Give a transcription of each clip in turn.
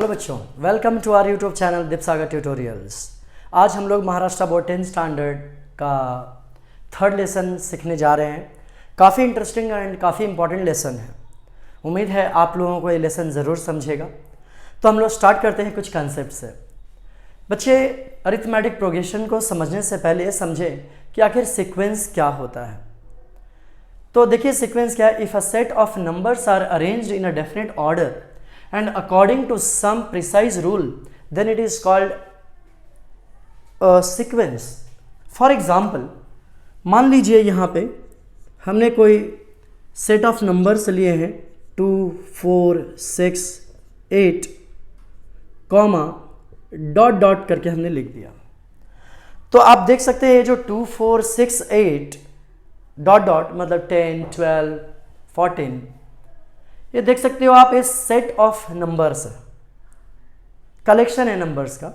Hello बच्चों, welcome to our YouTube channel Deepsagar tutorials. आज हम लोग महाराष्ट्र बोर्ड 10th स्टैंडर्ड का थर्ड लेसन सीखने जा रहे हैं। काफ़ी इंटरेस्टिंग एंड काफ़ी इंपॉर्टेंट लेसन है। उम्मीद है आप लोगों को ये लेसन ज़रूर समझेगा। तो हम लोग स्टार्ट करते हैं कुछ कंसेप्ट से। बच्चे, अरिथमेटिक प्रोग्रेशन को समझने से पहले समझें कि आखिर सीक्वेंस क्या होता है। तो देखिए सीक्वेंस क्या है। If a set of numbers are arranged in a definite order and according to some precise rule, then it is called a sequence. For example, मान लीजिए यहाँ पे हमने कोई सेट ऑफ नंबर्स लिए हैं 2, 4, 6, 8 कॉमा डॉट डॉट करके हमने लिख दिया। तो आप देख सकते हैं ये जो 2, 4, 6, 8 डॉट डॉट मतलब 10, 12, 14, ये देख सकते हो आप, इस सेट ऑफ नंबर्स है, कलेक्शन है नंबर्स का।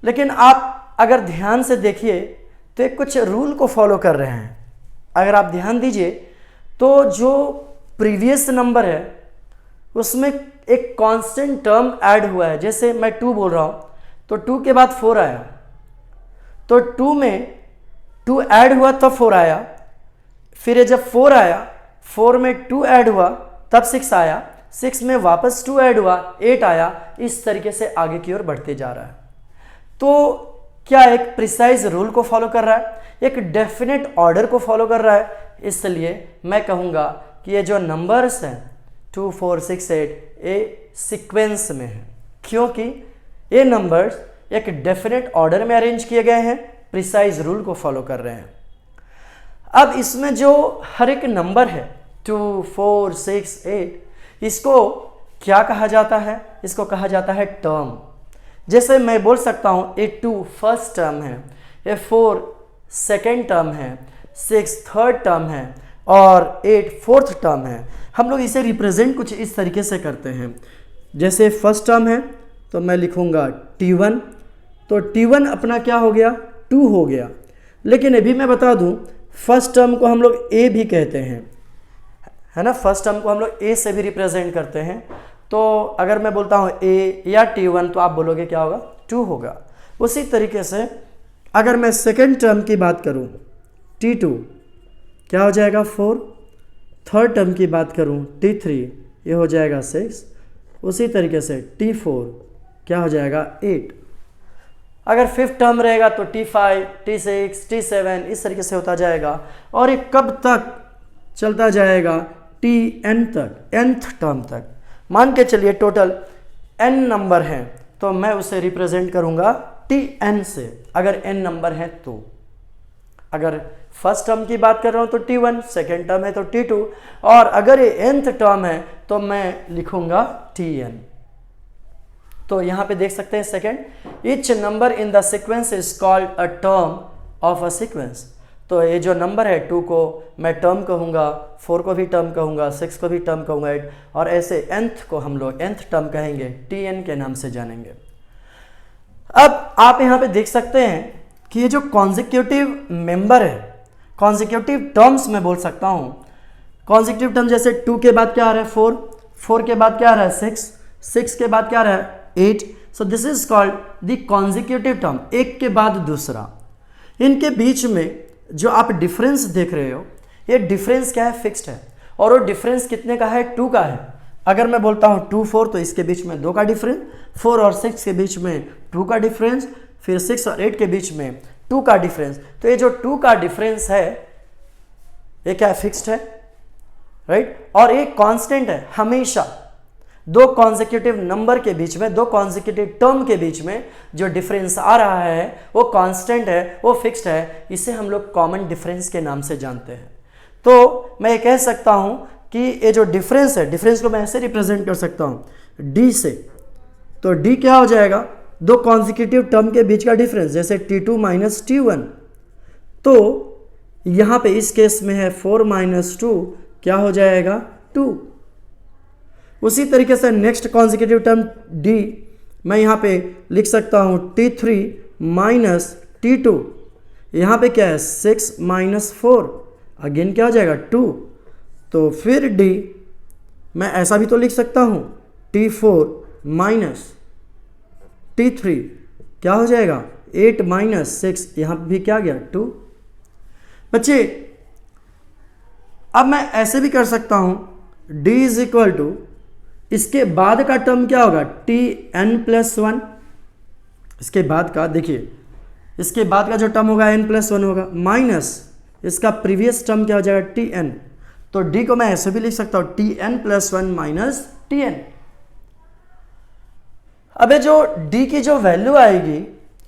लेकिन आप अगर ध्यान से देखिए तो एक कुछ रूल को फॉलो कर रहे हैं। अगर आप ध्यान दीजिए तो जो प्रीवियस नंबर है उसमें एक कांस्टेंट टर्म ऐड हुआ है। जैसे मैं 2 बोल रहा हूँ तो 2 के बाद 4 आया, तो 2 में 2 ऐड हुआ तब 4 आया। फिर जब 4 आया, 4 में 2 ऐड हुआ तब 6 आया, 6 में वापस 2 ऐड हुआ 8 आया। इस तरीके से आगे की ओर बढ़ते जा रहा है। तो क्या एक प्रिसाइज रूल को फॉलो कर रहा है, एक डेफिनेट ऑर्डर को फॉलो कर रहा है। इसलिए मैं कहूँगा कि ये जो नंबर्स हैं 2, 4, 6, 8 ये सीक्वेंस में है, क्योंकि ये नंबर्स एक डेफिनेट ऑर्डर में अरेंज किए गए हैं, प्रिसाइज रूल को फॉलो कर रहे हैं। अब इसमें जो हर एक नंबर है 2, 4, 6, 8, इसको क्या कहा जाता है? इसको कहा जाता है टर्म। जैसे मैं बोल सकता हूँ ये 2 फर्स्ट टर्म है, ये 4 सेकेंड टर्म है, 6 थर्ड टर्म है और 8 फोर्थ टर्म है। हम लोग इसे रिप्रेजेंट कुछ इस तरीके से करते हैं। जैसे फर्स्ट टर्म है तो मैं लिखूँगा T1, तो T1 अपना क्या हो गया? 2 हो गया। लेकिन अभी मैं बता दूँ, फर्स्ट टर्म को हम लोग ए भी कहते हैं, है ना। फर्स्ट टर्म को हम लोग ए से भी रिप्रेजेंट करते हैं। तो अगर मैं बोलता हूँ ए या T1 तो आप बोलोगे क्या होगा? 2 होगा। उसी तरीके से अगर मैं सेकेंड टर्म की बात करूँ T2 क्या हो जाएगा? 4। थर्ड टर्म की बात करूँ T3 ये हो जाएगा 6। उसी तरीके से T4 क्या हो जाएगा? 8। अगर फिफ्थ टर्म रहेगा तो T5, T6, T7 इस तरीके से होता जाएगा। और ये कब तक चलता जाएगा? Tn तक, nth टर्म तक। मान के चलिए टोटल n नंबर हैं तो मैं उसे रिप्रेजेंट करूंगा Tn से, अगर n नंबर हैं तो। अगर फर्स्ट टर्म की बात कर रहा हूं तो T1, सेकेंड टर्म है तो T2 और अगर ये nth टर्म है तो मैं लिखूंगा Tn। तो यहाँ पे देख सकते हैं second, each number in the sequence is called a term of a sequence. तो ये जो नंबर है 2 को मैं टर्म कहूँगा, 4 को भी टर्म कहूँगा, 6 को भी टर्म कहूँगा, 8 और ऐसे nth को हम लोग nth टर्म कहेंगे, Tn के नाम से जानेंगे। अब आप यहाँ पे देख सकते हैं कि ये जो कॉन्जिक्यूटिव मेंबर है, कॉन्जिक्यूटिव टर्म्स मैं बोल सकता हूँ। कॉन्जिक्यूटिव टर्म जैसे 2 के बाद क्या आ रहा है? 4, 4 के बाद क्या आ रहा है? 6, 6 के बाद क्या आ रहा है? 8। So this is called the consecutive term, एक के बाद दूसरा। इनके बीच में जो आप डिफरेंस देख रहे हो, ये डिफरेंस क्या है? फिक्स्ड है। और वो डिफरेंस कितने का है? 2 का है। अगर मैं बोलता हूँ 2, 4 तो इसके बीच में 2 का डिफरेंस, 4 और 6 के बीच में 2 का डिफरेंस, फिर 6 और 8 के बीच में 2 का डिफरेंस। तो ये जो 2 का डिफरेंस है ये क्या है? फिक्स्ड है, राइट। और ये कांस्टेंट है हमेशा। 2 कॉन्जिक्यूटिव नंबर के बीच में, 2 कॉन्जिक्यूटिव टर्म के बीच में जो डिफरेंस आ रहा है वो कांस्टेंट है, वो फिक्स्ड है। इसे हम लोग कॉमन डिफरेंस के नाम से जानते हैं। तो मैं ये कह सकता हूं कि ये जो डिफरेंस है, डिफरेंस को मैं ऐसे रिप्रेजेंट कर सकता हूं D से। तो D क्या हो जाएगा? 2 कॉन्जिक्यूटिव टर्म के बीच का डिफरेंस, जैसे T2 माइनस T1। तो यहां पे इस केस में है 4 माइनस 2 क्या हो जाएगा? 2। उसी तरीके से नेक्स्ट कॉन्जिक्यूटिव टर्म D मैं यहाँ पे लिख सकता हूँ T3 माइनस T2। यहाँ पे क्या है? 6 माइनस 4, अगेन क्या हो जाएगा? 2। तो फिर D मैं ऐसा भी तो लिख सकता हूँ T4 माइनस T3 क्या हो जाएगा 8 माइनस 6, यहाँ भी क्या गया 2। बच्चे अब मैं ऐसे भी कर सकता हूं d इज इक्वल टू इसके बाद का टर्म क्या होगा Tn+1। इसके बाद का देखिए, इसके बाद का जो टर्म होगा n+1 होगा, माइनस इसका प्रीवियस टर्म क्या हो जाएगा Tn। तो d को मैं ऐसे भी लिख सकता हूं Tn+1 माइनस Tn। अब ये जो d की जो वैल्यू आएगी,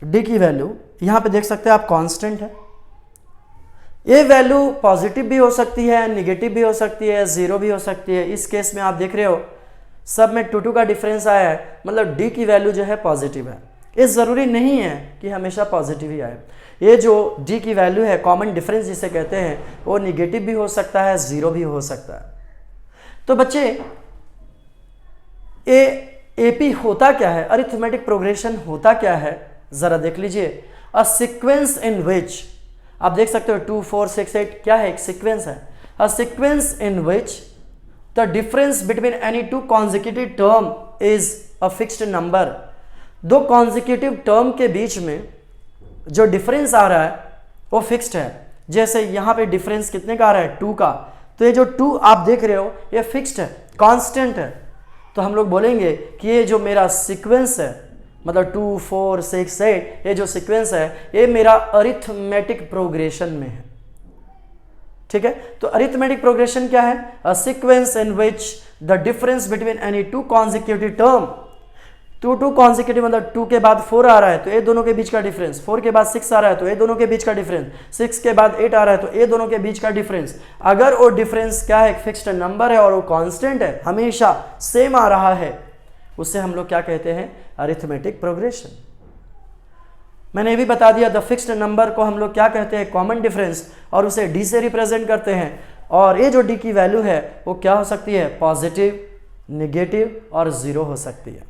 d की वैल्यू यहां पे देख सकते हैं आप कांस्टेंट है। ये वैल्यू पॉजिटिव भी हो सकती है, नेगेटिव भी हो सकती है, जीरो भी हो सकती है। इस केस में आप देख रहे हो सब में 2 का डिफरेंस आया है, मतलब d की वैल्यू जो है पॉजिटिव है। ये ज़रूरी नहीं है कि हमेशा पॉजिटिव ही आए। ये जो d की वैल्यू है, कॉमन डिफरेंस जिसे कहते हैं, वो निगेटिव भी हो सकता है, ज़ीरो भी हो सकता है। तो बच्चे AP होता क्या है, अरिथमेटिक प्रोग्रेशन होता क्या है, ज़रा देख लीजिए। अ सीक्वेंस इन विच, आप देख सकते हो 2 4 6 8 क्या है, एक सीक्वेंस है। A sequence in which the difference between any two consecutive term is a fixed number. दो कॉन्जिक्यूटिव टर्म के बीच में जो डिफरेंस आ रहा है वो फिक्स्ड है। जैसे यहाँ पे डिफरेंस कितने का आ रहा है 2 का, तो ये जो 2 आप देख रहे हो ये फिक्स्ड है, कांस्टेंट है। तो हम लोग बोलेंगे कि ये जो मेरा सीक्वेंस है, मतलब 2 4 6 8, ये जो सीक्वेंस है ये मेरा अरिथमेटिक प्रोग्रेशन में है। ठीक है, तो अरिथमेटिक प्रोग्रेशन क्या है, a sequence in which the difference between any two consecutive term. 2 consecutive मतलब 2 के बाद 4 आ रहा है तो ये दोनों के बीच का डिफरेंस, 4 के बाद 6 आ रहा है तो ये दोनों के बीच का डिफरेंस, 6 के बाद 8 आ रहा है तो ये दोनों के बीच का डिफरेंस। अगर वो डिफरेंस क्या है, फिक्स्ड नंबर है और वो कांस्टेंट है, हमेशा सेम आ रहा है, उससे हम लोग क्या कहते हैं, अरिथमेटिक प्रोग्रेशन। मैंने ये भी बता दिया द फिक्स्ड नंबर को हम लोग क्या कहते हैं, कॉमन डिफरेंस, और उसे d से रिप्रेजेंट करते हैं। और ये जो d की वैल्यू है वो क्या हो सकती है, पॉजिटिव, नेगेटिव और जीरो हो सकती है।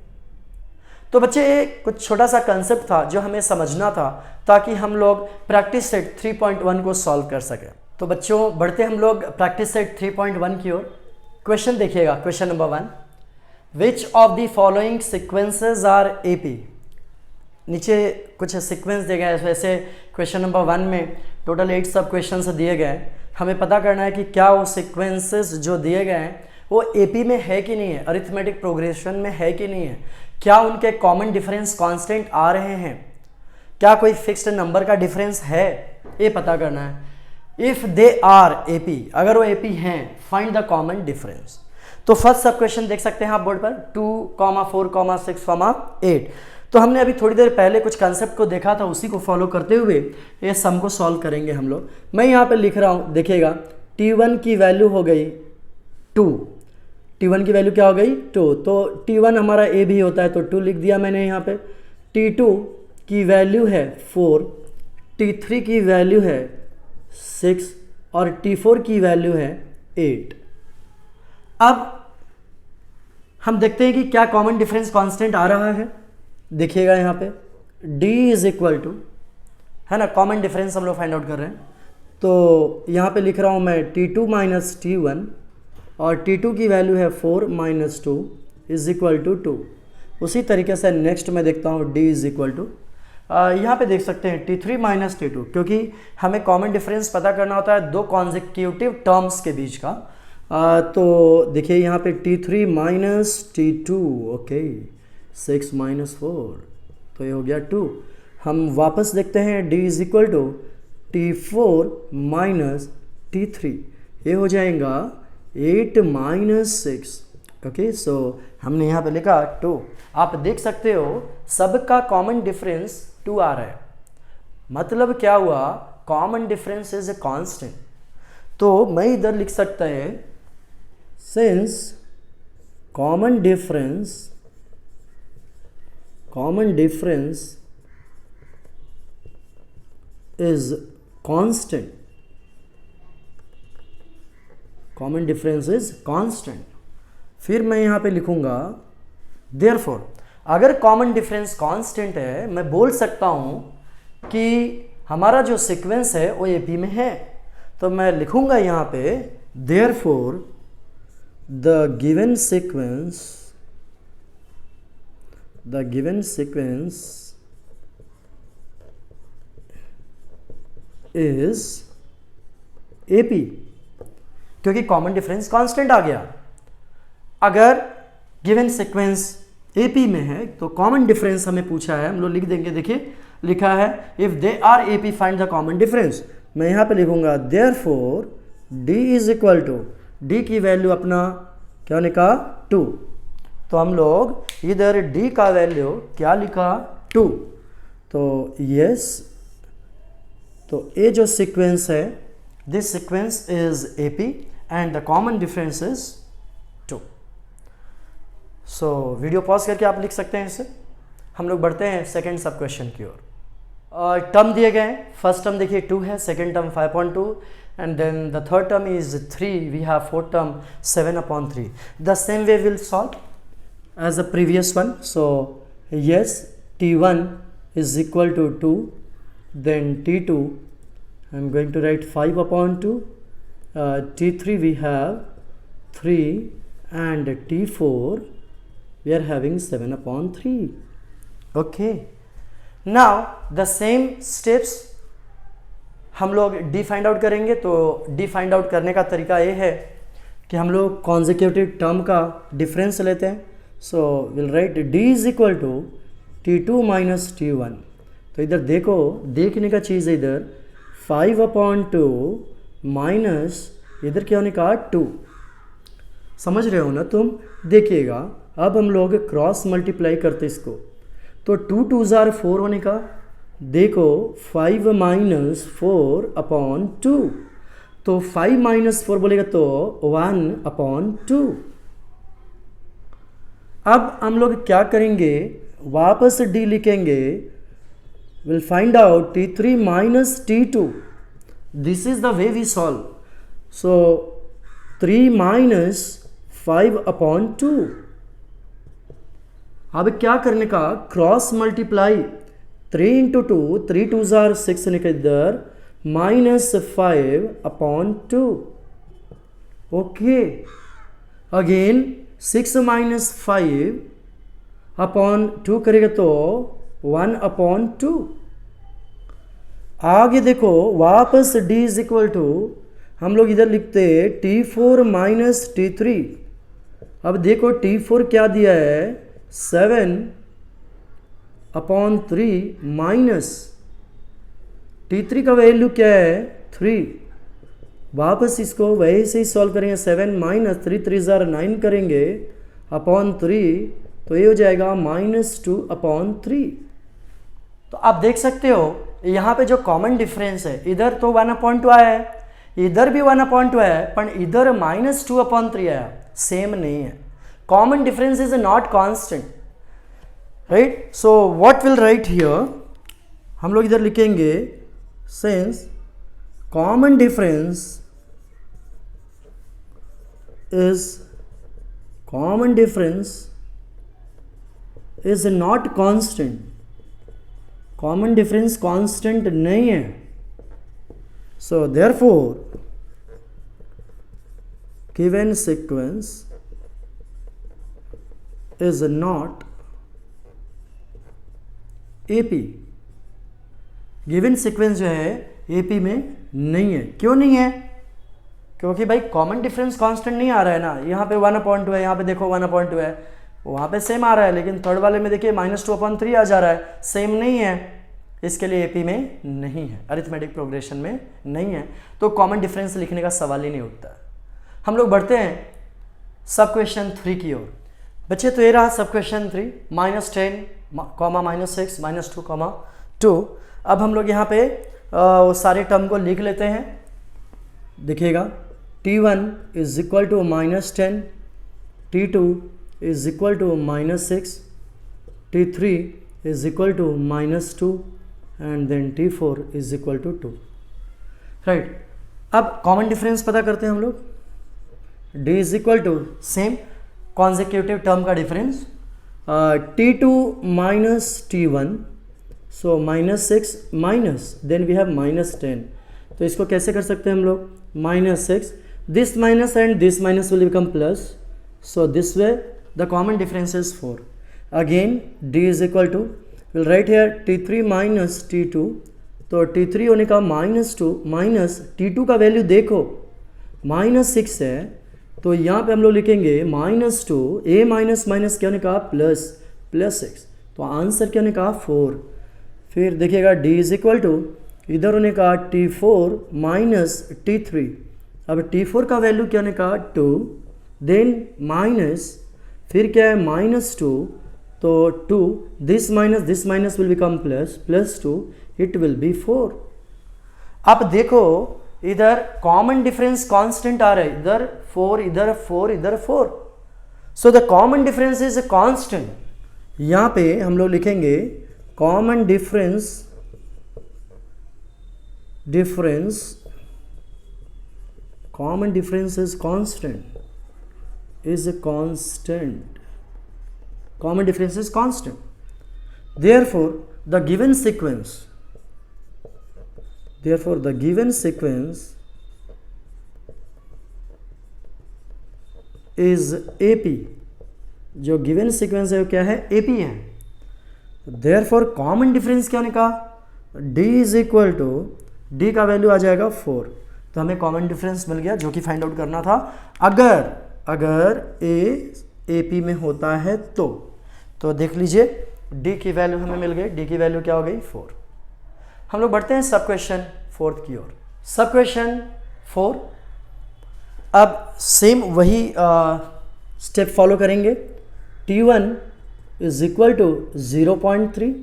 तो बच्चे ये कुछ छोटा सा कंसेप्ट था जो हमें समझना था ताकि हम लोग प्रैक्टिस सेट 3.1 को सॉल्व कर सकें। तो बच्चों बढ़ते हम लोग प्रैक्टिस सेट 3.1 की ओर। क्वेश्चन देखिएगा, question number 1, which of the following sequences are AP। नीचे कुछ सीक्वेंस दिए गए हैं, वैसे क्वेश्चन नंबर 1 में टोटल 8 सब क्वेश्चन दिए गए। हमें पता करना है कि क्या वो सीक्वेंसेस जो दिए गए हैं वो AP में है कि नहीं है, अरिथमेटिक प्रोग्रेशन में है कि नहीं है, क्या उनके कॉमन डिफरेंस कांस्टेंट आ रहे हैं, क्या कोई फिक्स्ड नंबर का डिफरेंस है, ये पता करना है। इफ दे आर AP, अगर वो AP हैं, फाइंड द कॉमन डिफरेंस। तो फर्स्ट सब क्वेश्चन देख सकते हैं आप बोर्ड पर, 2, 4, 6, 8। तो हमने अभी थोड़ी देर पहले कुछ कंसेप्ट को देखा था, उसी को फॉलो करते हुए ये सम को सॉल्व करेंगे हम लोग। मैं यहाँ पे लिख रहा हूँ, देखिएगा T1 की वैल्यू हो गई 2, T1 की वैल्यू क्या हो गई 2, तो T1 हमारा A भी होता है तो 2 लिख दिया मैंने यहाँ पे। T2 की वैल्यू है 4, T3 की वैल्यू है 6 और T4 की वैल्यू है 8। अब हम देखते हैं कि क्या कॉमन डिफरेंस कांस्टेंट आ रहा है। देखिएगा यहाँ पे D इज इक्वल टू, है ना, कॉमन डिफरेंस हम लोग फाइंड आउट कर रहे हैं। तो यहाँ पे लिख रहा हूँ मैं T2 माइनस T1 और T2 की वैल्यू है 4 माइनस 2 इज इक्वल टू 2। उसी तरीके से नेक्स्ट मैं देखता हूँ D इज इक्वल टू, यहाँ पे देख सकते हैं T3 माइनस T2, क्योंकि हमें कॉमन डिफरेंस पता करना होता है दो कॉन्जिक्यूटिव टर्म्स के बीच का। तो देखिए यहाँ पे T3 minus T2, okay, 6 minus 4, तो ये हो गया 2। हम वापस देखते हैं D is equal to T4 minus T3, ये हो जाएगा 8 माइनस 6, ओके। सो हमने यहाँ पे लिखा 2। आप देख सकते हो सबका कॉमन डिफरेंस 2 आ रहा है, मतलब क्या हुआ, common difference is a constant. तो मैं इधर लिख सकता है since common difference is constant, common difference is constant. फिर मैं यहाँ पे लिखूंगा देयरफॉर, अगर कॉमन डिफरेंस कांस्टेंट है, मैं बोल सकता हूँ कि हमारा जो सीक्वेंस है वो AP में है। तो मैं लिखूंगा यहाँ पे therefore the given sequence the given sequence is AP, क्योंकि कॉमन डिफरेंस कांस्टेंट आ गया। अगर गिवन सीक्वेंस AP में है तो कॉमन डिफरेंस हमें पूछा है, हम लोग लिख देंगे। देखिए लिखा है if they are AP find the common difference. मैं यहाँ पे लिखूंगा therefore D is equal to, D की वैल्यू अपना क्या लिखा 2, तो हम लोग इधर D का वैल्यू क्या लिखा 2। तो यस, तो ये जो सीक्वेंस है, this sequence is AP and the common difference is 2। So video pause करके आप लिख सकते हैं इसे। हम लोग बढ़ते हैं सेकेंड सब क्वेश्चन की ओर। टर्म दिए गए हैं, फर्स्ट टर्म देखिए 2 है, second term 5.2 and then the third term is 3, we have fourth term 7/3। The same way will solve as the previous one. So yes, T1 is equal to 2, then T2 I am going to write 5/2, T3 we have 3 and T4 we are having 7/3. Okay, now the same steps हम लोग D find out करेंगे। तो D find out करने का तरीका ये है कि हम लोग कॉन्जिक्यूटिव टर्म का डिफरेंस लेते हैं। So will write D is equal to T2 minus T1। तो इधर देखो, देखने का चीज़ है, इधर 5/2 माइनस इधर क्या होने का 2। समझ रहे हो ना तुम? देखिएगा अब हम लोग क्रॉस मल्टीप्लाई करते इसको, तो 2 2s are 4 होने का। देखो 5 माइनस 4/2, तो 5 माइनस 4 बोलेगा तो 1/2। अब हम लोग क्या करेंगे, वापस D लिखेंगे। Will find out T3 minus T2। This is the way we solve. So 3 minus 5/2। अब क्या करने का, cross multiply. 3 into 2, 3 2s are 6 निकल इधर, माइनस 5/2। ओके, अगेन 6 माइनस 5/2 करेगा तो 1/2। आगे देखो वापस D इज इक्वल टू, हम लोग इधर लिखते T4 माइनस T3। अब देखो T4 क्या दिया है 7/3 माइनस T3 का वैल्यू क्या है 3। वापस इसको वैसे ही सॉल्व करेंगे। 7 माइनस 3 3s are 9 करेंगे /3, तो ये हो जाएगा -2/3। तो आप देख सकते हो यहाँ पे जो कॉमन डिफरेंस है, इधर तो 1/2 आया है, इधर भी 1/2 है, पर इधर -2/3 आया, सेम नहीं है। Common difference is not constant, right? So what will write here, हम लोग इधर लिखेंगे since common difference is not constant. Common difference constant नहीं है। So therefore given sequence is not AP। Given sequence जो है AP में नहीं है। क्यों नहीं है? क्योंकि भाई कॉमन डिफरेंस कांस्टेंट नहीं आ रहा है ना। यहाँ पे 1/2 है, यहाँ पे देखो 1/2 है, वहाँ पे सेम आ रहा है, लेकिन थर्ड वाले में देखिए -2/3 आ जा रहा है, सेम नहीं है। इसके लिए AP में नहीं है, अरिथमेटिक प्रोग्रेशन में नहीं है, तो कॉमन डिफरेंस लिखने का सवाल ही नहीं उठता। हम लोग बढ़ते हैं सब क्वेश्चन 3 की ओर। बच्चे तो ये रहा सब क्वेश्चन 3, -10, -6, -2, -2। अब हम लोग यहाँ पे वो सारे टर्म को लिख लेते हैं। देखिएगा T1 is equal to -10, T2 is equal to -6, T3 is equal to -2 and then T4 is equal to 2, right? अब कॉमन डिफरेंस पता करते हैं हम लोग। D is equal to same consecutive term का difference, T2 minus T1, so -6 minus then we have -10। तो इसको कैसे कर सकते हैं हम लोग, -6, this minus and this minus will become plus, so this way the common difference is 4। Again d is equal to, will write here t3 minus t2, तो t3 होने का -2 माइनस t2 का वैल्यू देखो -6 है, तो यहाँ पे हम लोग लिखेंगे -2 a माइनस माइनस क्या होने का +6, तो आंसर क्या होने का 4। फिर देखिएगा d इज इक्वल टू, इधर होने का t4 माइनस t3, अब t4 का वैल्यू क्या होने का 2, देन माइनस फिर क्या है -2, तो 2 this minus will become +2, it will be 4। अब देखो इधर कॉमन डिफरेंस कांस्टेंट आ रहा है, इधर 4 इधर 4 इधर 4, so the common difference is a constant. यहाँ पे हम लोग लिखेंगे common difference is constant, is a constant, common difference is constant, therefore the given sequence is AP, जो गिवन सीक्वेंस है वो क्या है AP है, therefore कॉमन डिफरेंस क्या होने का D is equal to, D का वैल्यू आ जाएगा 4, तो हमें कॉमन डिफरेंस मिल गया जो कि फाइंड आउट करना था। अगर A AP में होता है तो देख लीजिए D की वैल्यू हमें मिल गई, D की वैल्यू क्या हो गई 4। हम लोग बढ़ते हैं सब क्वेश्चन 4 की ओर। सब क्वेश्चन 4, अब सेम वही स्टेप फॉलो करेंगे। T1 is equal to 0.3,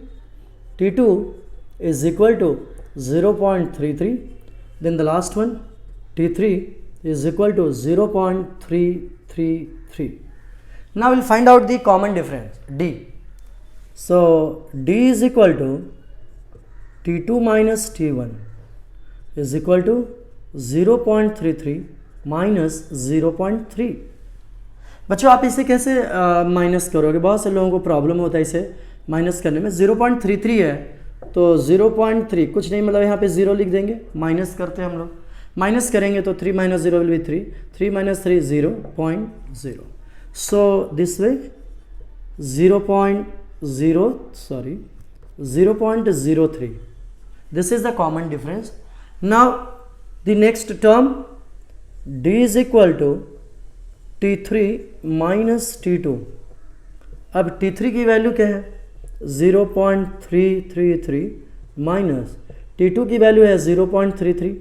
T2 is equal to 0.33, then the last one T3 is equal to 0.333. Now we'll find out the common difference D. So D is equal to T2 minus T1 is equal to 0.33 minus 0.3। बच्चों आप इसे कैसे minus करोगे, बहुत से लोगों को problem होता है इसे माइनस करने में। 0.33 है तो 0.3 कुछ नहीं, मतलब यहाँ पे 0 लिख देंगे, माइनस करते हैं हम लोग, माइनस करेंगे तो 3 minus 0 will be 3, 3 minus 3 0.0, so this way 0.03, this is the common difference। now the next term D is equal to T3 minus T2, अब T3 की वैल्यू क्या है 0.333 माइनस T2 की वैल्यू है 0.33,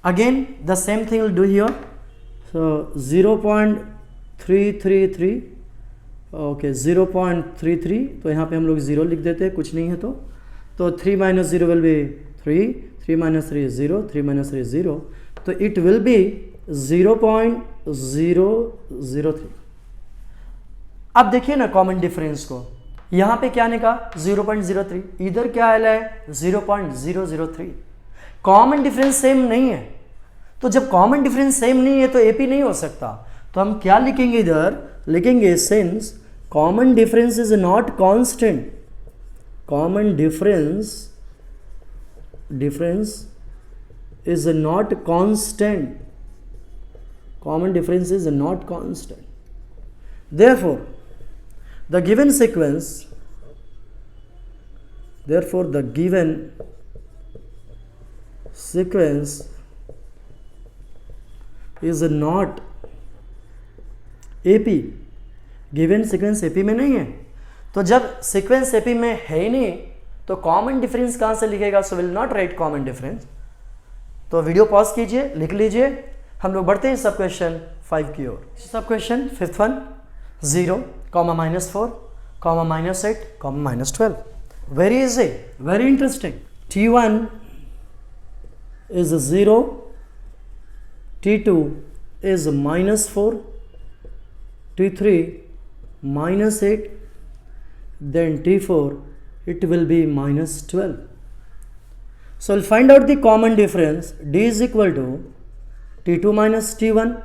again the same thing will do here, so 0.333, okay 0.33, तो यहाँ पे हम लोग 0 लिख देते हैं, कुछ नहीं है तो 3 minus 0 will be 3, 3 minus 3 is 0, 3 minus 3 is 0, तो it will be 0.003। अब देखिए ना कॉमन डिफरेंस को, यहाँ पे क्या निकला 0.03, इधर क्या आया है 0.003, कॉमन डिफरेंस सेम नहीं है, तो जब कॉमन डिफरेंस सेम नहीं है तो AP नहीं हो सकता, तो हम क्या लिखेंगे इधर, लिखेंगे since common difference is not constant, common difference is not constant, common difference is not constant, therefore the given sequence is not AP, given sequence AP में नहीं है, तो जब सीक्वेंस AP में है ही नहीं तो कॉमन डिफरेंस कहाँ से लिखेगा, so will not right common difference. तो वीडियो पॉज कीजिए, लिख लीजिए, हम लोग बढ़ते हैं सब क्वेश्चन 5 की ओर। सब question 5th one 0, -4, -8, -12, very easy, very interesting. T1 is 0, T2 is -4, T3 -8, then T4 it will be -12. So we'll find out the common difference. D is equal to T2 minus T1.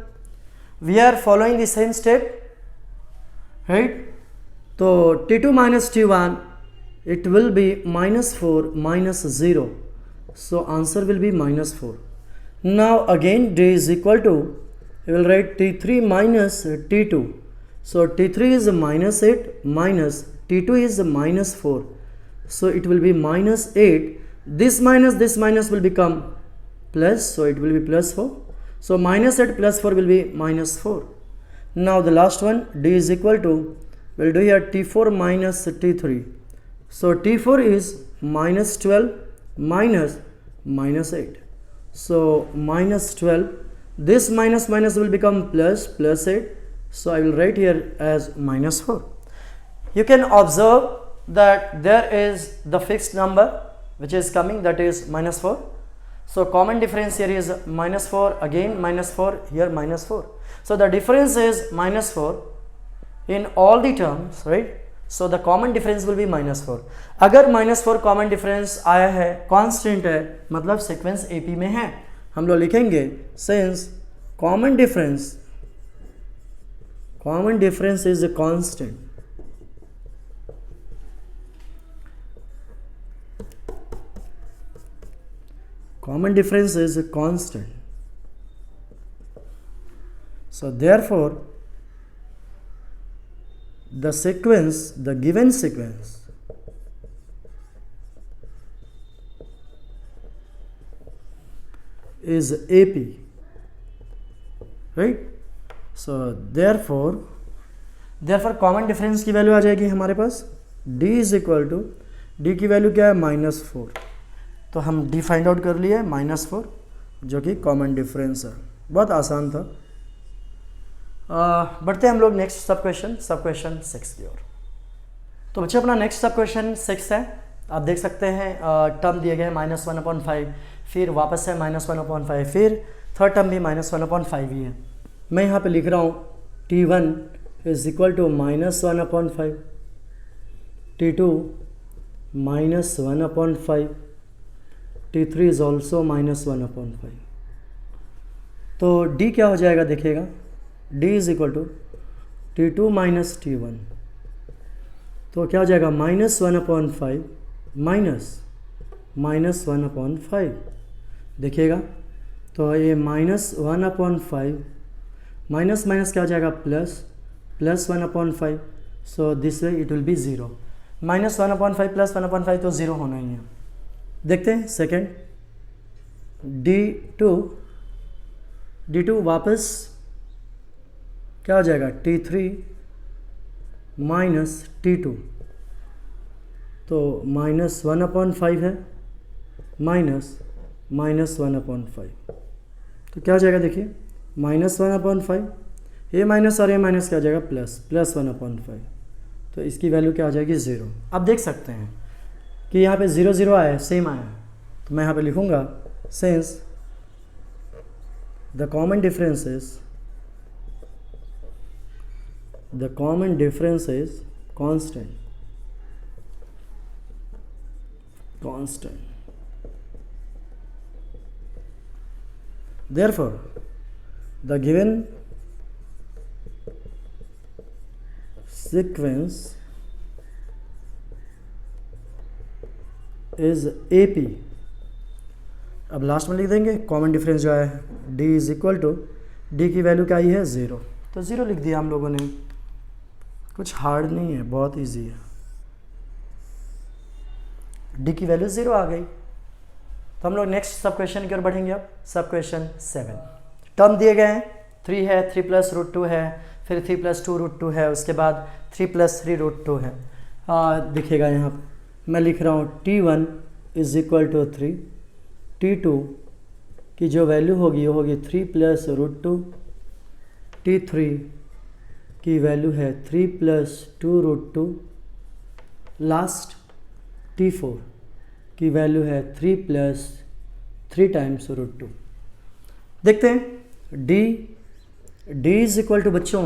We are following the same step, right? So T2 minus T1 it will be -4 minus 0. So answer will be -4. Now again D is equal to, we will write T3 minus T2 So T3 is minus 8 minus T2 is minus 4. So it will be minus 8. This minus will become plus. So it will be plus 4. So minus 8 plus 4 will be minus 4. Now the last one, D is equal to, we'll do here T4 minus T3. So T4 is minus 12 minus 8. So minus 12. This minus will become plus 8. So I will write here as minus 4. You can observe that there is the fixed number which is coming, that is minus 4. So common difference here is minus 4, again minus 4, here minus 4. So the difference is minus 4 in all the terms, right? So the common difference will be minus 4. अगर minus 4 common difference आया है, constant है, मतलब sequence AP में है, हम लोग लिखेंगे since common difference is a constant. Common difference is a constant. So therefore, the given sequence is AP, right? So therefore common difference की वैल्यू आ जाएगी हमारे पास D is equal to, D की value क्या है -4. तो हम D फाइंड आउट कर लिए -4, जो कि कॉमन डिफरेंस है. बहुत आसान था. बढ़ते हम लोग नेक्स्ट सब क्वेश्चन 6 की ओर. तो बच्चे अपना नेक्स्ट सब क्वेश्चन 6 है. आप देख सकते हैं टर्म दिए गए -1/5, फिर वापस से -1/5, फिर थर्ड टर्म भी -1/5 ही है. मैं यहाँ पे लिख रहा हूँ T1 is equal to -1/5, T2 -1/5, T3 is also -1/5. तो D क्या हो जाएगा देखिएगा, D is equal to T2 minus T1. तो क्या हो जाएगा -1/5 -1/5. देखिएगा तो ये -1/5 माइनस क्या हो जाएगा +1/5. सो this way it will be 0. -1/5 +1/5 तो 0 होना ही है. देखते हैं सेकेंड D2 वापस क्या हो जाएगा T3 माइनस T2. तो -1/5 है -1/5. तो क्या हो जाएगा देखिए -1/5, ये माइनस और ये माइनस क्या हो जाएगा +1/5. तो इसकी वैल्यू क्या आ जाएगी 0. आप देख सकते हैं कि यहाँ पे 0 0 आया है, सेम आया है. तो मैं यहाँ पे लिखूँगा since the common difference is constant. Therefore, the given sequence is AP. अब लास्ट में लिख देंगे कॉमन डिफरेंस जो है D is equal to, D की वैल्यू क्या आई है 0. तो 0 लिख दिया हम लोगों ने. कुछ हार्ड नहीं है, बहुत इजी है. D की वैल्यू 0 आ गई. तो हम लोग नेक्स्ट सब क्वेश्चन की ओर बढ़ेंगे. अब सब क्वेश्चन 7. टर्म दिए गए हैं 3 है, 3 + √2 है, फिर 3 + 2 √2 है, उसके बाद 3 + 3 √2 है. देखिएगा यहाँ पर मैं लिख रहा हूँ T1 is equal to 3, T2 की जो वैल्यू होगी वो होगी 3 + √2, T3 की वैल्यू है 3 + 2 √2, लास्ट T4 की वैल्यू है 3 + 3 टाइम्स √2. देखते हैं D इज इक्वल टू बच्चों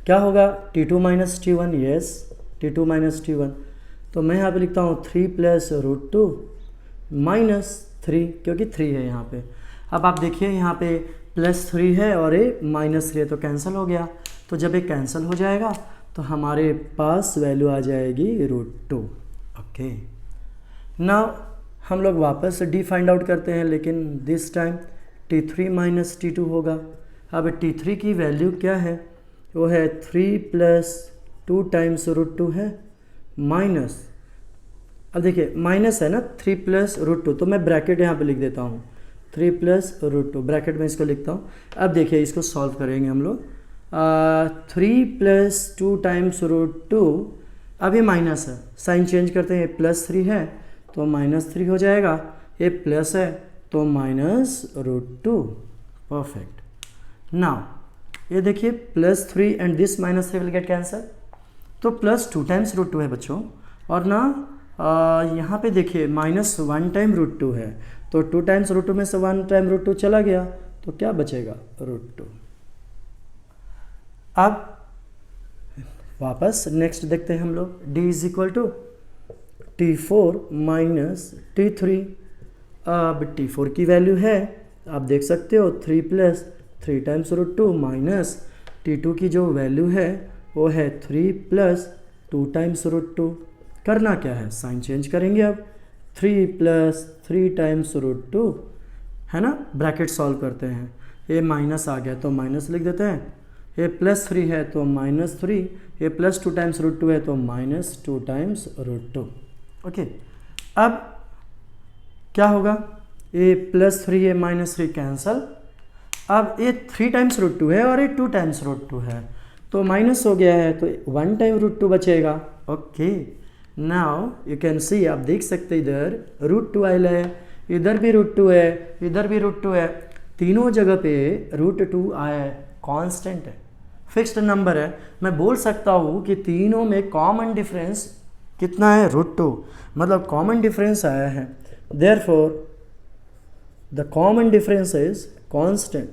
क्या होगा T2 minus T1. Yes, T2 minus T1. तो मैं यहाँ पे लिखता हूँ 3 + √2 -3, क्योंकि 3 है यहाँ पे. अब आप देखिए यहाँ पे +3 है और ये -3 है, तो कैंसिल हो गया. तो जब ये कैंसिल हो जाएगा तो हमारे पास वैल्यू आ जाएगी √2. ओके, नाउ हम लोग वापस D फाइंड आउट करते हैं, लेकिन this time T3 minus T2 होगा. अब T3 की वैल्यू क्या है, वो है 3 प्लस 2 टाइम्स √2 है माइनस, अब देखिए माइनस है ना, 3 प्लस √2, तो मैं ब्रैकेट यहाँ पे लिख देता हूँ 3 प्लस √2, ब्रैकेट में इसको लिखता हूँ। अब देखिए इसको सॉल्व करेंगे हम लोग। 3 प्लस 2 टाइम्स √2, अब ये माइनस है, साइन चेंज करते हैं, ये +3 है तो -3 हो जाएगा, ये प्लस है तो -√2, परफेक्ट। नाउ ये देखिए +3 and this -3 will get cancel, तो +2 टाइम्स √2 है बच्चों, और ना यहाँ पे देखिए -1 टाइम √2 है, तो 2 टाइम्स √2 में से 1 टाइम √2 चला गया, तो क्या बचेगा √2। अब वापस नेक्स्ट देखते हैं हम लोग, d = T4 माइनस T3। अब T4 की वैल्यू है, आप देख सकते हो 3 प्लस 3 टाइम्स √2 माइनस T2 की जो वैल्यू है वो है 3 प्लस 2 टाइम्स √2। करना क्या है, साइन चेंज करेंगे, अब 3 प्लस 3 टाइम्स √2 है ना, ब्रैकेट सॉल्व करते हैं, ये माइनस आ गया तो माइनस लिख देते हैं, ये +3 है तो -3, ये +2 टाइम्स √2 है तो -2 टाइम्स √2। ओके, अब क्या होगा, ये +3 है -3 कैंसल, अब ये 3 टाइम्स √2 है और ये 2 टाइम्स √2 है, तो माइनस हो गया है तो 1 टाइम √2 बचेगा। Okay, now you can see, आप देख सकते इधर √2 आयल है, इधर भी √2 है, इधर भी √2 है, तीनों जगह पे √2 आया है, कांस्टेंट है, फिक्स्ड नंबर है। मैं बोल सकता हूँ कि तीनों में कॉमन डिफरेंस कितना है, √2, मतलब कॉमन डिफरेंस आया है, therefore the common difference is constant,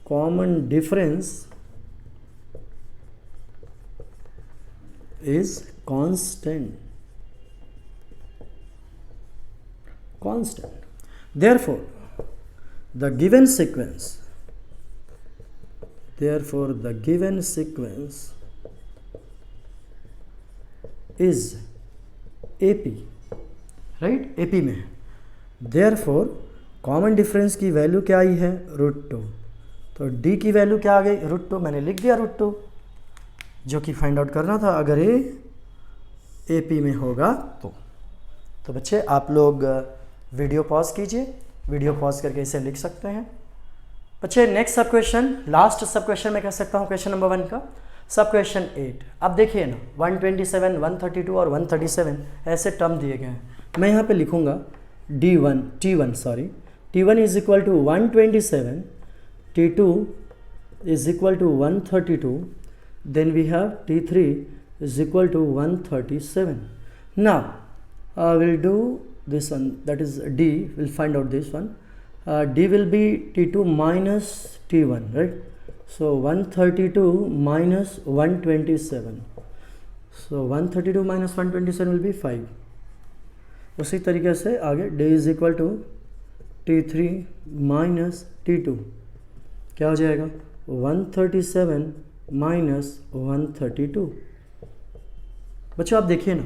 common difference is constant, therefore the given sequence is AP, right, AP में है, therefore कॉमन डिफरेंस की वैल्यू क्या आई है, √2, तो D की वैल्यू क्या आ गई, √2, मैंने लिख दिया √2, जो कि फाइंड आउट करना था अगर ये AP में होगा तो बच्चे आप लोग वीडियो पॉज कीजिए, वीडियो पॉज करके इसे लिख सकते हैं। बच्चे नेक्स्ट सब क्वेश्चन, लास्ट सब क्वेश्चन मैं कह सकता हूँ क्वेश्चन नंबर 1 का, सब क्वेश्चन 8। अब देखिए ना 127, 132 और 137 ऐसे टर्म दिए गए हैं, मैं यहाँ पे लिखूँगा T1 is equal to 127, T2 is equal to 132, then we have T3 is equal to 137. Now we'll do this one, that is D, we'll find out this one. D will be T2 minus T1, right? So 132 minus 127, so 132 minus 127 will be 5. उसी तरीके से आगे D is equal to T3 minus T2, क्या हो जाएगा, 137 minus 132। बच्चों आप देखिए ना,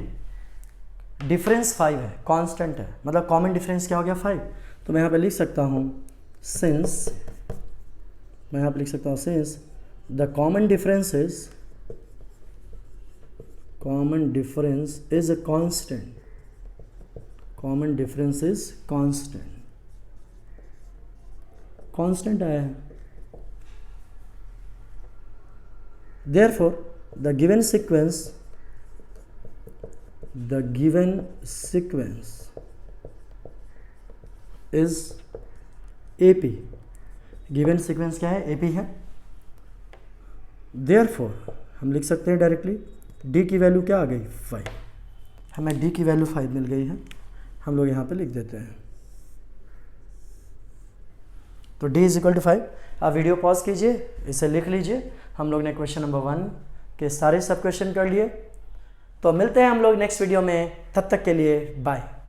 डिफरेंस 5 है, कांस्टेंट है, मतलब कॉमन डिफरेंस क्या हो गया, 5, तो मैं यहाँ पे लिख सकता हूँ since the common difference is a constant, constant आया है, therefore the given sequence is AP, given sequence क्या है, AP है, therefore हम लिख सकते हैं डायरेक्टली D की वैल्यू क्या आ गई, 5, हमें D की वैल्यू 5 मिल गई है, हम लोग यहाँ पे लिख देते हैं, तो D इज इक्वल टू 5। आप वीडियो पॉज कीजिए, इसे लिख लीजिए, हम लोग ने क्वेश्चन नंबर 1 के सारे सब क्वेश्चन कर लिए, तो मिलते हैं हम लोग नेक्स्ट वीडियो में, तब तक के लिए बाय।